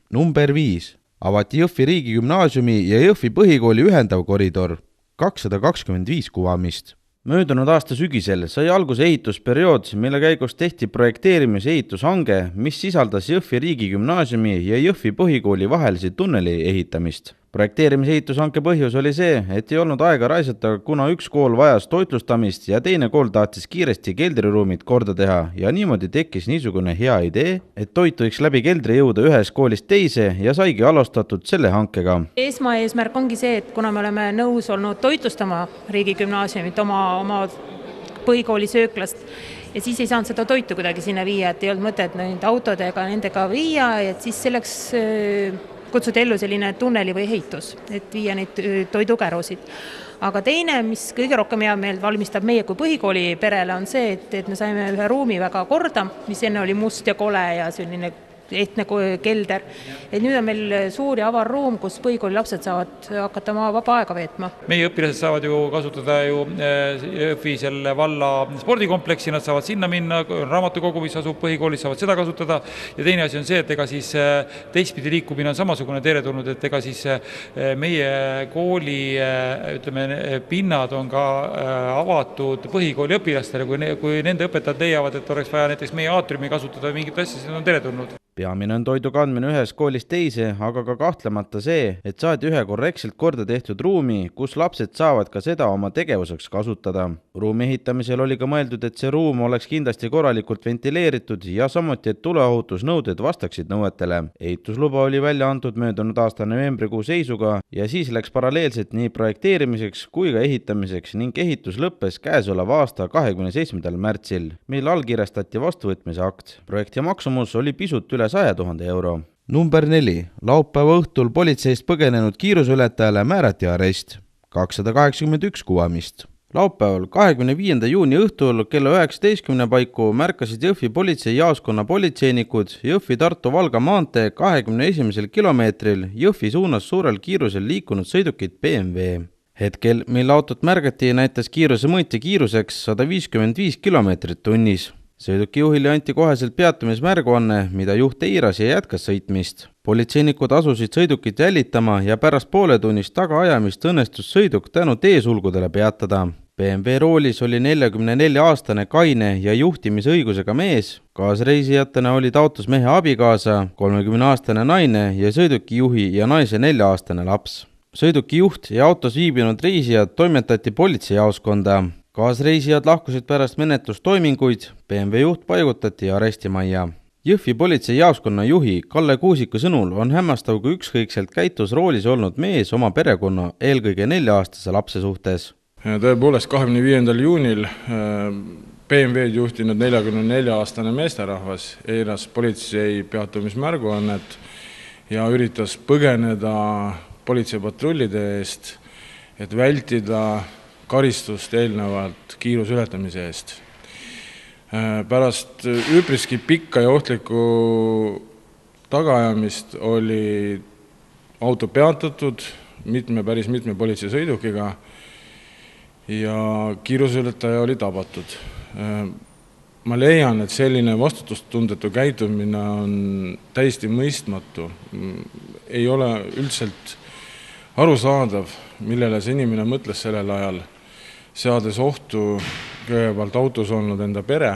Number 5. Avati Jõhvi riigigümnaasiumi ja Jõhvi põhikooli ühendav koridor. 225 kuvamist. Möödunud aasta sügisel sai alguse ehitusperiood, mille käigus tehti projekteerimise ehitushange, mis sisaldas Jõhvi riigigümnaasiumi ja Jõhvi põhikooli vahelisi tunneli ehitamist. Projekteerimise ehitushanke põhjus oli see, et ei olnud aega raisata, kuna üks kool vajas toitlustamist ja teine kool tahtis kiiresti keldriruumid korda teha ja niimoodi tekkis niisugune hea idee, et toit võiks läbi keldri jõuda ühest koolist teise ja saigi alustatud selle hankega. Esmaeesmärk ongi see, et kuna me oleme nõus olnud toitlustama riigigümnaasiumit oma põhikooli sööklast ja siis ei saanud seda toitu kuidagi sinna viia, et ei olnud mõtet neid autodega nendega viia, et siis selleks kutsuda ellu selline tunneli või ehitus, et viia neid toidukärusid. Aga teine, mis kõige rohkem hea meelt valmistab meie kui põhikooli perele, on see, et me saime ühe ruumi väga korda, mis enne oli must ja kole ja selline ehtne kelder. Et nüüd on meil suur ja avar ruum, kus põhikooli lapsed saavad hakata oma vaba aega veetma. Meie õpilased saavad ju kasutada Jõhvi selle valla spordikompleksi, nad saavad sinna minna, raamatukogu, mis asub põhikoolis, saavad seda kasutada. Ja teine asi on see, et ega siis teistpidi liikumine on samasugune teretulnud, et ega siis meie kooli pinnad on ka avatud põhikooli õpilastele, kui nende õpetajad leiavad, et oleks vaja näiteks meie aatriumi kasutada või mingit asja, siis on teretulnud. Peamine on toidu kandmine ühest koolist teise, aga ka kahtlemata see, et saadi ühe korrektselt korda tehtud ruumi, kus lapsed saavad ka seda oma tegevuseks kasutada. Ruumi ehitamisel oli ka mõeldud, et see ruum oleks kindlasti korralikult ventileeritud ja samuti, et tuleohutusnõuded vastaksid nõuetele. Ehitusluba oli välja antud möödunud aasta novembrikuu seisuga ja siis läks paralleelselt nii projekteerimiseks kui ka ehitamiseks ning ehitus lõppes käesoleva aasta 27. märtsil, mil allkirjastati vastuvõtmise akt. Projekti maksumus oli pisut üle 100 000 euro. Number 4. Laupäeva õhtul politseist põgenenud kiiruseületajale määrati arest. 281 kuvamist. Laupäeval 25. juuni õhtul kella 19 paiku märkasid Jõhvi politseijaoskonna politseinikud Jõhvi-Tartu-Valga maantee 21. kilomeetril Jõhvi suunas suurel kiirusel liikunud sõidukit BMW. Hetkel, mil autot märgati, näitas kiiruse mõõtja kiiruseks 155 kilomeetrit tunnis. Sõiduki juhile anti koheselt peatumismärguanne, mida juht eiras ja jätkas sõitmist. Politseinikud asusid sõidukit jälitama ja pärast pooletunnist tagaajamist õnnestus sõiduk tänu teesulgudele peatada. BMW roolis oli 44-aastane kaine ja juhtimisõigusega mees. Kaasreisijatena olid autos mehe abikaasa, 30-aastane naine ja sõiduki juhi ja naise 4-aastane laps. Sõiduki juht ja autos viibinud reisijad toimetati politseijaoskonda. Kaasreisijad lahkusid pärast menetlustoiminguid, BMW juht paigutati arestimajja. Jõhvi politseijaoskonna juhi Kalle Kuusiku sõnul on hämmastav, kui ükskõikselt käitus roolis olnud mees oma perekonna eelkõige 4-aastase lapse suhtes. Tõepoolest 25. juunil BMW-d juhtinud 44-aastane meesterahvas eiras politsei peatumismärguannet ja üritas põgeneda politseipatrullide eest, et vältida karistust eelnevalt kiirusületamise eest. Pärast üpriski pikka ja ohtlikku tagaajamist oli auto peatatud päris mitme politseisõidukiga ja kiirusületaja oli tabatud. Ma leian, et selline vastutustundetu käitumine on täiesti mõistmatu. Ei ole üldselt arusaadav, millele see inimene mõtles sellel ajal, seades ohtu kõigepealt autos olnud enda pere,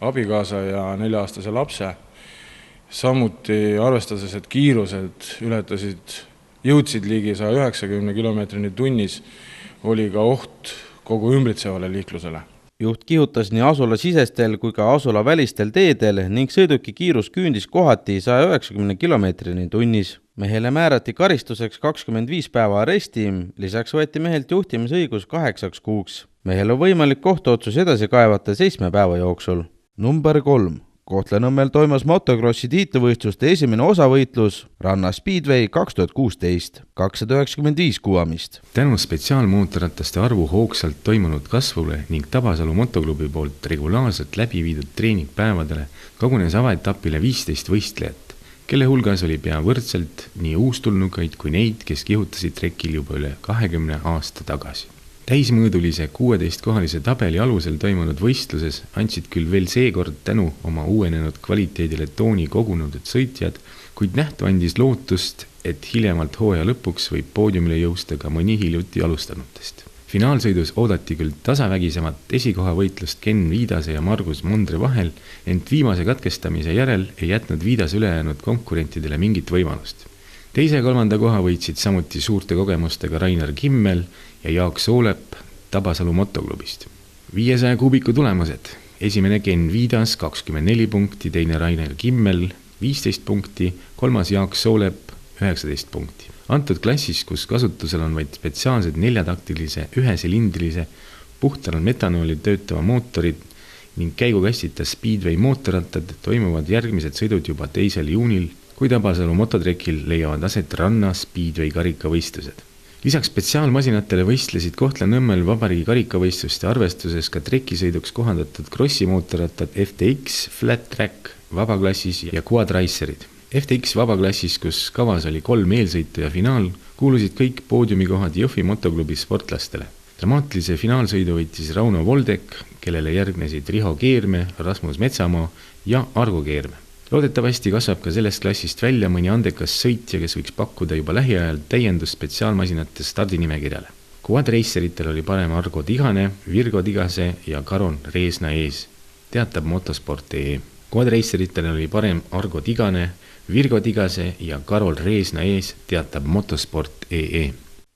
abikaasa ja 4-aastase lapse. Samuti arvestades, et kiirused jõudsid ligi 190 kilomeetrini tunnis, oli ka oht kogu ümbritsevale liiklusele. Juht kihutas nii asula sisestel kui ka asula välistel teedel ning sõiduki kiirus küündis kohati 190 kilomeetrini tunnis. Mehele määrati karistuseks 25 päeva aresti, lisaks võeti mehelt juhtimisõigus 8 kuuks. Mehel on võimalik kohtuotsus edasi kaevata 7 päeva jooksul. Number 3. Kohtla-Nõmmel toimus motokrossi tiitlivõistluste esimene osavõitlus Ranna Speedway 2016, 295 kuvamist. Tänu spetsiaalmootorrataste arvu hoogsalt toimunud kasvule ning Tabasalu motoklubi poolt regulaarselt läbi viidud treeningpäevadele kogunes avaetapile 15 võistlejat, kelle hulgas oli pea võrdselt nii uustulnukaid kui neid, kes kihutasid trekil juba üle 20 aasta tagasi. Täismõõdulise 16-kohalise tabeli alusel toimunud võistluses andsid küll veel seekord tänu oma uuenenud kvaliteedile tooni kogunud sõitjad, kuid nähtu andis lootust, et hiljemalt hooaja lõpuks võib poodiumile jõusta ka mõni hiljuti alustanutest. Finaalsõidus oodati küll tasavägisemat esikohavõitlust Ken Viidase ja Margus Mondre vahel, ent viimase katkestamise järel ei jätnud Viidas ülejäänud konkurentidele mingit võimalust. Teise ja kolmanda koha võitsid samuti suurte kogemustega Rainer Kimmel ja Jaak Soolep Tabasalu motoklubist. 500 kuubiku tulemused. Esimene Ken Viidas 24 punkti, teine Rainer Kimmel 15 punkti, kolmas Jaak Soolep 19 punkti. Antud klassis, kus kasutusel on vaid spetsiaalsed 4-taktilise, 1-silindrilise, puhtal metanooli töötava mootorid ning käigukastita Speedway mootorrattad, toimuvad järgmised sõidud juba 2. juunil, kui Tabasalu mototrekil leiavad aset ranna Speedway karikavõistlused. Lisaks spetsiaalmasinatele võistlesid Kohtla-Nõmmel vabariigi karikavõistluste arvestuses ka trekisõiduks kohandatud krossi mootorrattad FTX, Flat Track, vabaklassis ja Quad Racerid. FTX vabaklassis, kus kavas oli 3 eelsõitu ja finaal, kuulusid kõik poodiumikohad Jõhvi motoklubi sportlastele. Dramaatilise finaalsõidu võitis Rauno Voldek, kellele järgnesid Riho Keerme, Rasmus Metsamaa ja Argo Keerme. Loodetavasti kasvab ka sellest klassist välja mõni andekas sõitja, kes võiks pakkuda juba lähiajal täiendust spetsiaalmasinate stardinimekirjale. Quad Raceritel oli parem Argo Tigane, Virgo Tigase ja Karon Reesna ees, teatab motosport.ee. Quad Raceritel oli parem Argo Tigane, Virgo Tigase ja Karol Reesna ees, teatab motosport.ee.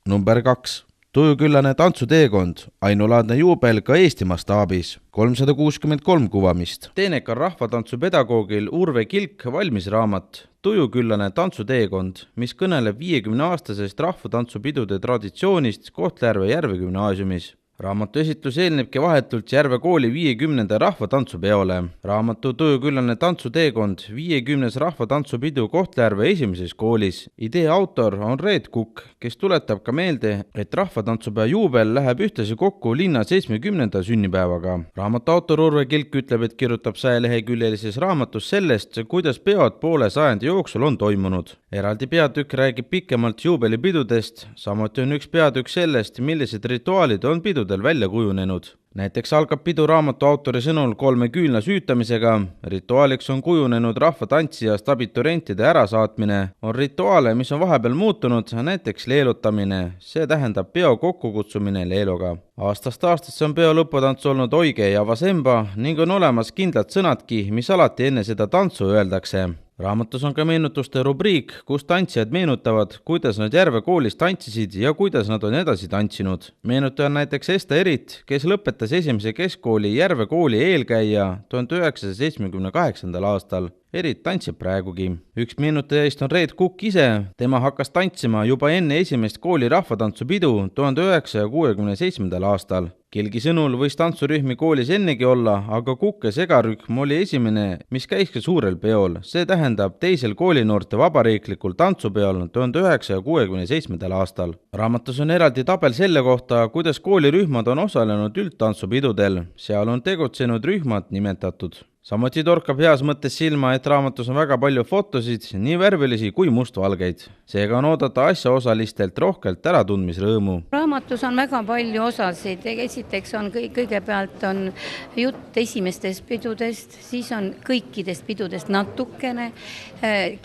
Number 2. Tujuküllane tantsuteekond, ainulaadne juubel ka Eesti mastaabis, 363 kuvamist. Teenekal rahvatantsupedagoogil Urve Kilk valmis raamat Tujuküllane tantsuteekond, mis kõneleb 50-aastasest rahvatantsupidude traditsioonist Kohtla-Järve Järve gümnaasiumis. Raamatu esitlus eelnebki vahetult Järve kooli 50. rahvatantsupeole. Raamatu Tujuküllane tantsuteekond 50. rahvatantsupidu Kohtla-Järve esimeses koolis. Idee autor on Reet Kukk, kes tuletab ka meelde, et rahvatantsupea juubel läheb ühtlasi kokku linna 70. sünnipäevaga. Raamatu autor Urve Kilk ütleb, et kirjutab 100-leheküljelises raamatus sellest, kuidas peod poole sajandi jooksul on toimunud. Eraldi peatükk räägib pikemalt juubelipidudest, samuti on üks peatükk sellest, millised rituaalid on pidudel välja kujunenud. Näiteks algab pidu raamatu autori sõnul 3 küünla süütamisega. Rituaaliks on kujunenud rahvatantsijast abiturientide ärasaatmine. On rituaale, mis on vahepeal muutunud, näiteks leelutamine. See tähendab peo kokkukutsumine leeluga. Aastast aastasse on peo lõputants olnud Oige ja Vasemba ning on olemas kindlad sõnadki, mis alati enne seda tantsu öeldakse. Raamatus on ka meenutuste rubriik, kus tantsijad meenutavad, kuidas nad Järve koolis tantsisid ja kuidas nad on edasi tantsinud. Meenutaja on näiteks Esta Erit, kes lõpetas esimese keskkooli Järve kooli eelkäija 1978. aastal. Erit tantsib praegugi. Üks meenutajaist on Reet Kukk ise. Tema hakkas tantsima juba enne esimest kooli rahvatantsupidu 1967. aastal. Kilgi sõnul võis tantsurühmi koolis ennegi olla, aga Kukke segarühm oli esimene, mis käis ka suurel peol. See tähendab teisel koolinoorte vabariiklikul tantsupeol 1967. aastal. Raamatus on eraldi tabel selle kohta, kuidas koolirühmad on osalenud üldtantsupidudel. Seal on tegutsenud rühmad nimetatud. Samuti torkab heas mõttes silma, et raamatus on väga palju fotosid, nii värvilisi kui mustvalgeid. Seega on oodata asjaosalistelt rohkelt äratundmisrõõmu. Raamatus on väga palju osasid. Esiteks on kõigepealt on jutt esimestest pidudest, siis on kõikidest pidudest natukene.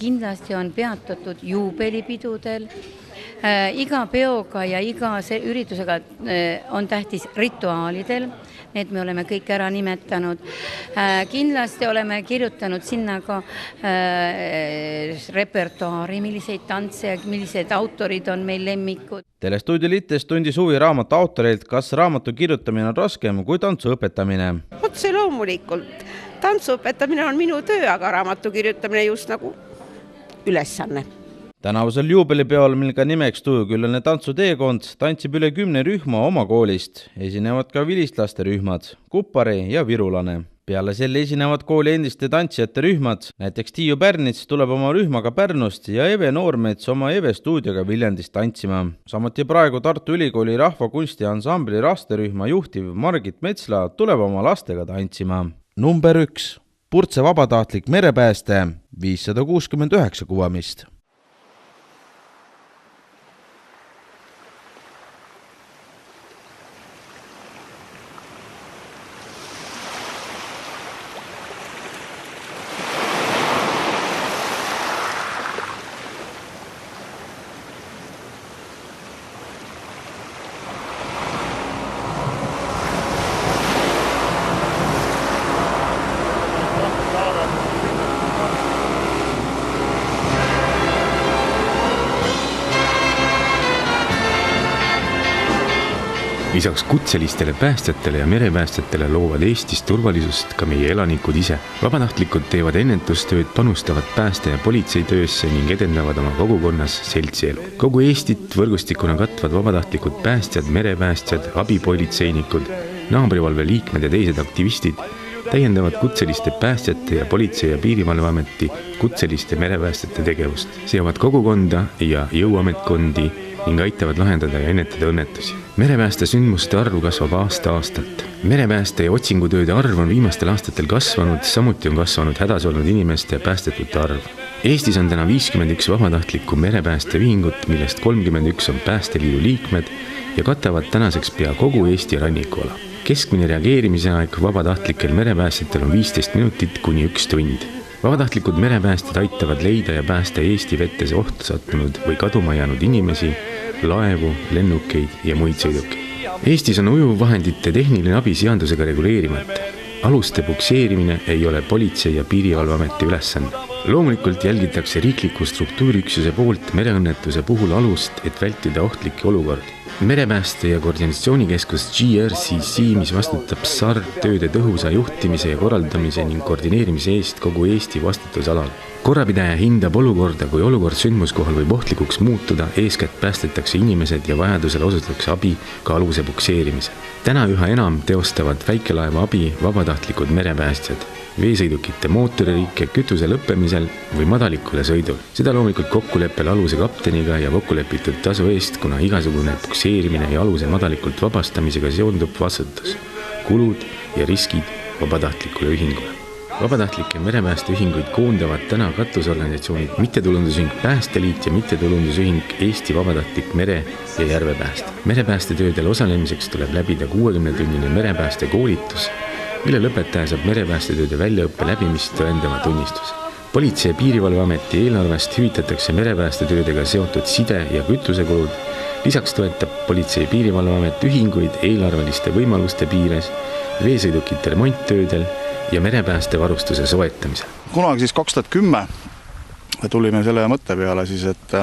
Kindlasti on peatatud juubelipidudel. Iga peoga ja iga üritusega on tähtis rituaalidel. Need me oleme kõik ära nimetanud. Kindlasti oleme kirjutanud sinna ka repertuaari, milliseid tantse ja millised autorid on meil lemmikud. Telestuudio Lites tundis huvi raamatu autoreilt, kas raamatu kirjutamine on raskem kui tantsu õpetamine. Otse loomulikult. Tantsu õpetamine on minu töö, aga raamatu kirjutamine just nagu ülesanne. Tänavusel juubelipeol, mil ka nimeks Tujuküllane tantsuteekond, tantsib üle 10 rühma oma koolist. Esinevad ka vilistlaste rühmad, Kuppari ja Virulane. Peale selle esinevad kooli endiste tantsijate rühmad. Näiteks Tiiu Pärnits tuleb oma rühmaga Pärnust ja Eve Noormets oma Eve stuudioga Viljandist tantsima. Samuti praegu Tartu Ülikooli rahvakunsti ansambli rasterühma juhtiv Margit Metsla tuleb oma lastega tantsima. Number 1. Purtse vabatahtlik merepääste, 569 kuvamist. Lisaks kutselistele päästjatele ja merepäästjatele loovad Eestis turvalisust ka meie elanikud ise. Vabatahtlikud teevad ennetustööd, panustavad pääste- ja politseitöösse ning edendavad oma kogukonnas seltsielu. Kogu Eestit võrgustikuna katvad vabatahtlikud päästjad, merepäästjad, abipolitseinikud, naabrivalve liikmed ja teised aktivistid täiendavad kutseliste päästjate ja politsei- ja piirivalveameti kutseliste merepäästjate tegevust, seovad kogukonda ja jõuametkondi ning aitavad lahendada ja ennetada õnnetusi. Merepääste sündmuste arv kasvab aasta-aastalt. Merepääste ja otsingutööde arv on viimastel aastatel kasvanud, samuti on kasvanud hädas olnud inimeste ja päästetute arv. Eestis on täna 51 vabatahtlikku merepäästeühingut, millest 31 on Päästeliidu liikmed ja katavad tänaseks pea kogu Eesti rannikuala. Keskmine reageerimise aeg vabatahtlikel merepäästjatel on 15 minutit kuni 1 tund. Vabatahtlikud merepäästjad aitavad leida ja päästa Eesti vetes ohtu sattunud või kaduma jäänud inimesi, laevu, lennukeid ja muid sõidukeid. Eestis on ujuvvahendite tehniline abi seadusega reguleerimata. Aluste pukseerimine ei ole politsei- ja piirivalveameti ülesanne. Loomulikult jälgitakse riikliku struktuuriüksuse poolt mereõnnetuse puhul alust, et vältida ohtlikke olukordi. Merepääste- ja koordinatsioonikeskus GRCC, mis vastutab SAR-tööde tõhusa juhtimise ja korraldamise ning koordineerimise eest kogu Eesti vastutusalal. Korrapidaja hindab olukorda, kui olukord sündmuskohal võib ohtlikuks muutuda, eeskätt päästetakse inimesed ja vajadusel osutatakse abi ka aluse pukseerimisel. Täna üha enam teostavad väikelaeva abi vabatahtlikud merepäästjad, veesõidukite mootoririike kütuse lõppemisel või madalikule sõidul. Seda loomulikult kokkuleppel aluse kapteniga ja kokkulepitud tasu eest, kuna igasugune pukseerimine ja aluse madalikult vabastamisega seondub vastutus, kulud ja riskid vabatahtlikule ühingule. Vabatahtlikke merepäästeühinguid koondavad täna katusorganisatsioonid Mittetulundusühing Päästeliit ja Mittetulundusühing Eesti Vabatahtlik mere- ja järvepääste. Merepäästetöödel osalemiseks tuleb läbida 60-tunnine merepääste koolitus, mille lõpetaja saab merepäästetööde väljaõppe läbimist tõendava tunnistuse. Politsei- ja piirivalveameti eelarvest hüvitatakse merepäästetöödega seotud side- ja kütusekulud. Lisaks toetab Politsei- ja piirivalveamet ühinguid eelarveliste võimaluste piires, veesõidukite remonttöödel ja merepääste varustuse soetamisel. Kunagi siis 2010 tulime selle mõtte peale siis, et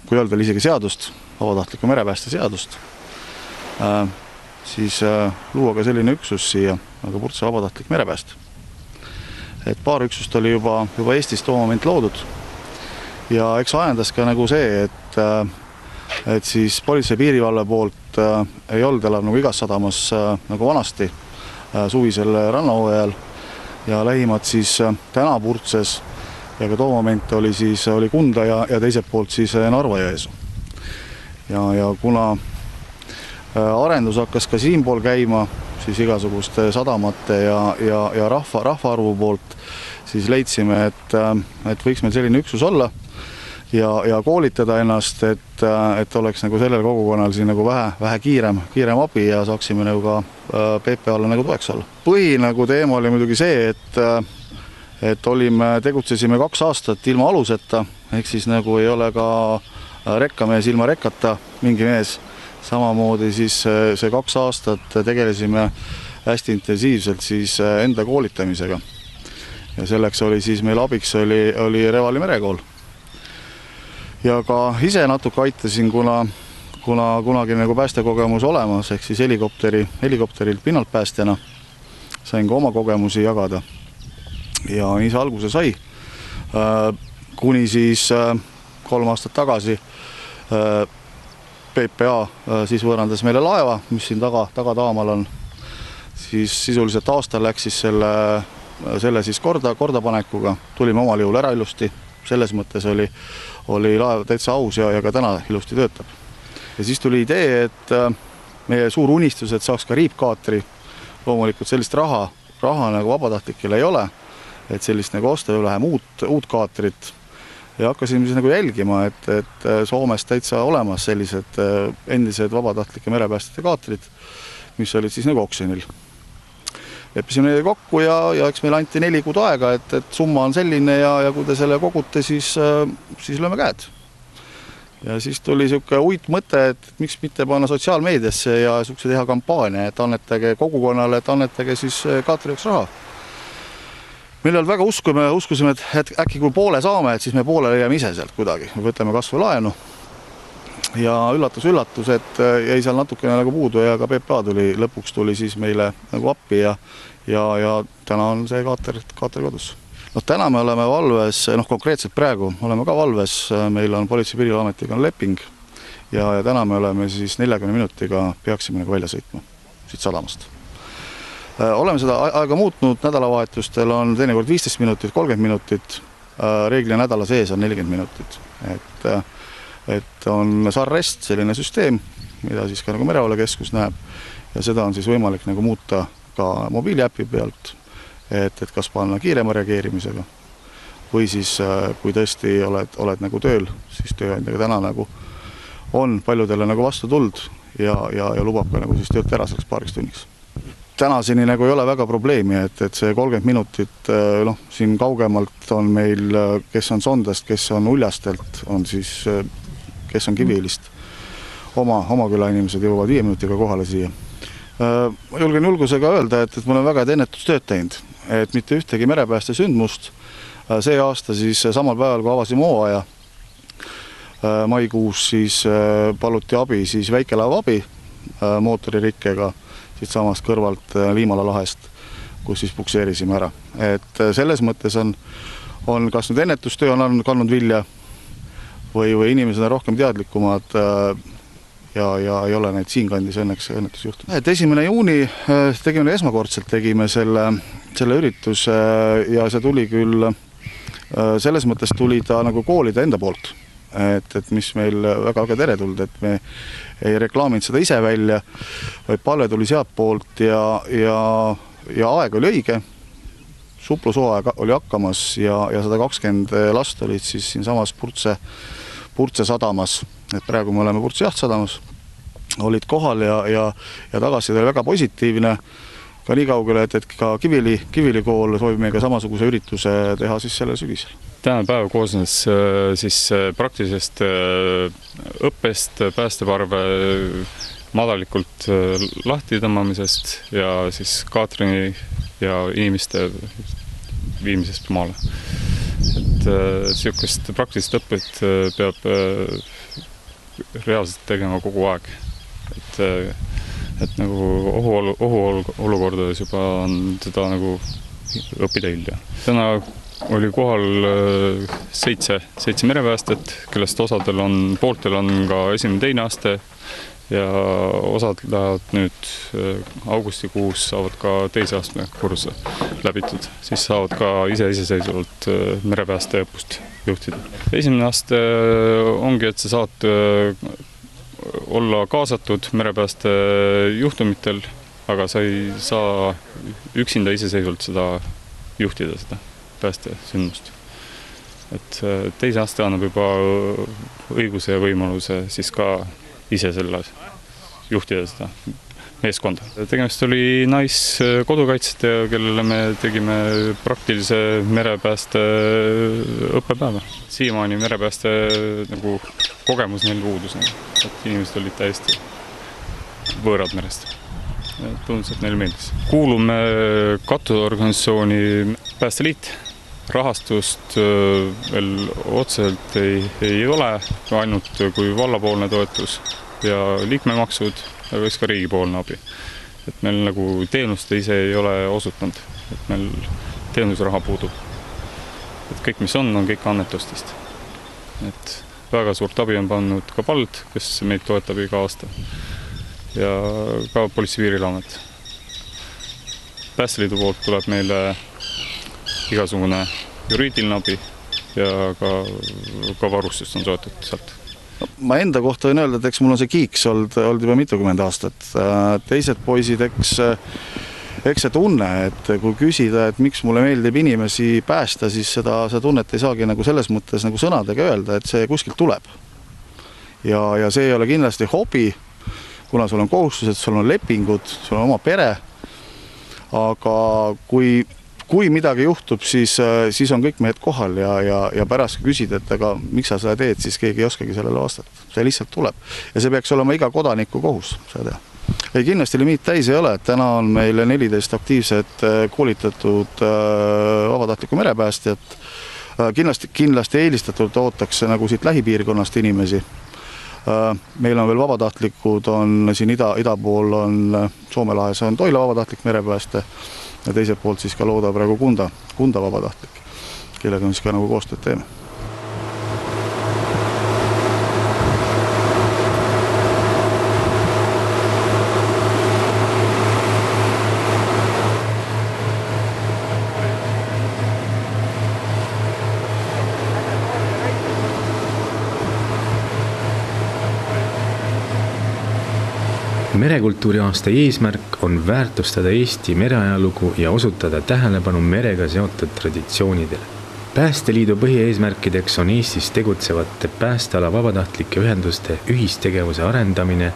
kui öelda isegi seadust, vabatahtliku merepääste seadust, siis luua ka selline üksus siia, nagu Purtse vabatahtlik merepääst. Et paar üksust oli juba Eestis too moment loodud ja eks ajendas ka nagu see, et siis politsei piirivalve poolt ei olnud enam nagu igas sadamas nagu vanasti suvisel rannahooajal ja lähimad siis täna Purtses ja ka too moment oli Kunda ja teiselt poolt siis Narva-Jõesuu. Ja kuna arendus hakkas ka siinpool käima, siis igasuguste sadamate ja rahvaarvu poolt, siis leidsime, et võiks meil selline üksus olla ja koolitada ennast, et oleks nagu sellel kogukonnal siin nagu vähe kiirem abi ja saaksime nagu ka PPA-le nagu toeks olla. Põhi nagu teema oli muidugi see, et tegutsesime 2 aastat ilma aluseta, ehk siis nagu ei ole ka rekkamees ilma rekkata mingi mees. Samamoodi siis see 2 aastat tegelesime hästi intensiivselt siis enda koolitamisega. Ja selleks oli siis meil abiks oli Revali merekool. Ja ka ise natuke aitasin, kuna kunagi nagu päästekogemus olemas, ehk siis helikopterilt pinnalt päästjana sain ka oma kogemusi jagada. Ja nii see alguse sai, kuni siis 3 aastat tagasi PPA siis võõrandas meile laeva, mis siin taga taamal on. Siis sisuliselt aastal läks siis selle siis kordapanekuga. Tulime omal jõul ära ilusti. Selles mõttes oli laev täitsa aus ja ka täna ilusti töötab. Ja siis tuli idee, et meie suur unistus, et saaks ka riipkaatri. Loomulikult sellist raha nagu vabatahtlikele ei ole, et sellist nagu osta või läheme uut kaatrit. Ja hakkasime siis nagu jälgima, et Soomes täitsa olemas sellised endised vabatahtlike merepäästjate kaatrid, mis olid siis nagu oksjonil. Leppisime neile kokku ja eks meil anti 4 kuud aega, et summa on selline ja kui te selle kogute, siis lööme käed. Ja siis tuli siuke uitmõte, et miks mitte panna sotsiaalmeediasse ja siukse teha kampaania, et annetage kogukonnale, et annetage siis kaatri jaoks raha. Meil oli väga uskusime, et äkki kui poole saame, et siis me poole leiame ise sealt kuidagi. Me võtame kas või laenu. ja üllatus, et jäi seal natukene nagu puudu ja ka PPA lõpuks tuli siis meile nagu appi ja täna on see kaater kodus. Täna me oleme valves, konkreetselt praegu oleme ka valves, meil on Politsei- ja Piirivalveametiga leping ja täna me oleme siis 40 minutiga peaksime nagu välja sõitma siit sadamast. Oleme seda aega muutnud, nädalavahetustel on teinekord 15 minutit, 30 minutit, reeglina nädala sees on 40 minutit. Et on SAR-REST selline süsteem, mida siis ka nagu Merevalvekeskus näeb ja seda on siis võimalik nagu muuta ka mobiiliäpi pealt, et kas panna kiirema reageerimisega või siis kui tõesti oled nagu tööl, siis tööandjaga täna nagu on paljudele nagu vastu tuld ja lubab ka nagu siis töölt ära selleks paariks tunniks. Tänaseni nagu ei ole väga probleemi, et see 30 minutit, siin kaugemalt on meil, kes on Sondast, kes on Uljastelt, on siis, kes on Kiviõlist, oma küla inimesed jõuavad 5 minutiga kohale siia. Ma julgen julgusega öelda, et me oleme väga ennetustööd teinud, et mitte ühtegi merepääste sündmust. See aasta siis samal päeval, kui avasime hooaja, maikuus siis paluti abi, siis väikelaeva abi mootoririkkega siit samast kõrvalt Liimala lahest, kus siis pukseerisime ära. Et selles mõttes on kas nüüd ennetustöö on kandnud vilja või inimesed on rohkem teadlikumad ja ei ole neid siinkandis õnneks õnnetusjuhtunud. Et 1. juuni tegime selle ürituse ja see tuli küll, selles mõttes tuli ta nagu koolide enda poolt. Et mis meil väga teretuld, et me ei reklaaminud seda ise välja, vaid palve tuli sealt poolt ja aeg oli õige, suplushooaeg oli hakkamas ja 120 last olid siis siin samas Purtse sadamas, et praegu me oleme Purtse jahtsadamas, olid kohal ja tagasiside oli väga positiivne, ka nii kaugele, et ka Kiviõli kool soovib meiega samasuguse ürituse teha siis sellel sügisel. Tänane päev koosnes siis praktilisest õppest, päästeparve madalikult lahti tõmbamisest ja siis kaatrini ja inimeste viimisest maale. Et sihukest praktilist õppet peab reaalselt tegema kogu aeg. Et nagu ohuolukordades juba on seda nagu õppida hilja. Täna oli kohal 7 merepäästet, kellest pooltel on ka 1.–2. aste ja osad lähevad nüüd augustikuus saavad ka 2. astme kursuse läbitud, siis saavad ka iseseisvalt merepäästeõppust juhtida. 1. aste ongi, et sa saad olla kaasatud merepääste juhtumitel, aga sa ei saa üksinda iseseisvalt seda juhtida seda päästesündmust. Et 2. aste annab juba õiguse ja võimaluse siis ka ise selle juhtida seda meeskonda. Tegemist oli naiskodukaitsjatega, kellele me tegime praktilise merepääste õppepäeva. Siiamaani merepääste nagu kogemus neil puudus, et inimesed olid täiesti võõrad merest. Tundus, et neile meeldis. Kuulume katusorganisatsiooni Päästeliit. Rahastust veel otseselt ei ole, ainult kui vallapoolne toetus ja liikmemaksud, aga ka riigipoolne abi. Et meil nagu teenuste ise ei ole osutanud, et meil teenusraha puudub. Et kõik, mis on kõik annetustest. Et väga suurt abi on pannud ka Pald, kes meid toetab iga aasta. Ja ka Politsei- ja Piirivalveamet. Päästeliidu poolt tuleb meile igasugune juriidiline abi ja ka varustust on soetatud sealt. Ma enda kohta võin öelda, et eks mul on see kiiks olnud juba mitukümmend aastat. Teised poisid, eks see tunne, et kui küsida, et miks mulle meeldib inimesi päästa, siis seda tunnet ei saagi nagu selles mõttes nagu sõnadega öelda, et see kuskilt tuleb. Ja see ei ole kindlasti hobi, kuna sul on kohustused, sul on lepingud, sul on oma pere, aga kui midagi juhtub, siis on kõik mehed kohal ja pärast küsida, et aga miks sa seda teed, siis keegi ei oskagi sellele vastata. See lihtsalt tuleb. Ja see peaks olema iga kodaniku kohus seda teha. Ei, kindlasti limiit täis ei ole, et täna on meil 14 aktiivset koolitatud vabatahtlikku merepäästjat. Kindlasti eelistatult ootakse nagu siit lähipiirkonnast inimesi. Meil on veel vabatahtlikud, on siin ida pool on Soome lahes on Toila vabatahtlik merepääste ja teiselt poolt siis ka looda praegu Kunda vabatahtlik, kellega me siis ka nagu koostööd teeme. Merekultuuri aasta eesmärk on väärtustada Eesti mereajalugu ja osutada tähelepanu merega seotud traditsioonidele. Päästeliidu põhieesmärkideks on Eestis tegutsevate päästeala vabatahtlike ühenduste ühistegevuse arendamine,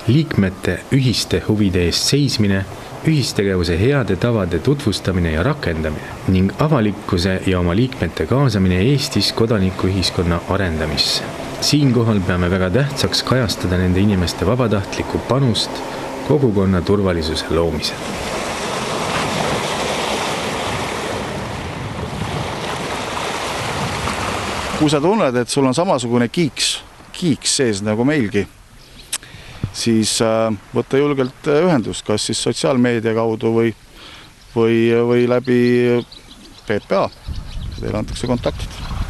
liikmete ühiste huvide eest seismine, ühistegevuse heade tavade tutvustamine ja rakendamine ning avalikkuse ja oma liikmete kaasamine Eestis kodanikuühiskonna arendamisse. Siinkohal peame väga tähtsaks kajastada nende inimeste vabatahtlikku panust kogukonna turvalisuse loomisel. Kui sa tunned, et sul on samasugune kiiks sees nagu meilgi, siis võtta julgelt ühendust, kas siis sotsiaalmeedia kaudu või läbi PPA. Teile antakse kontaktid.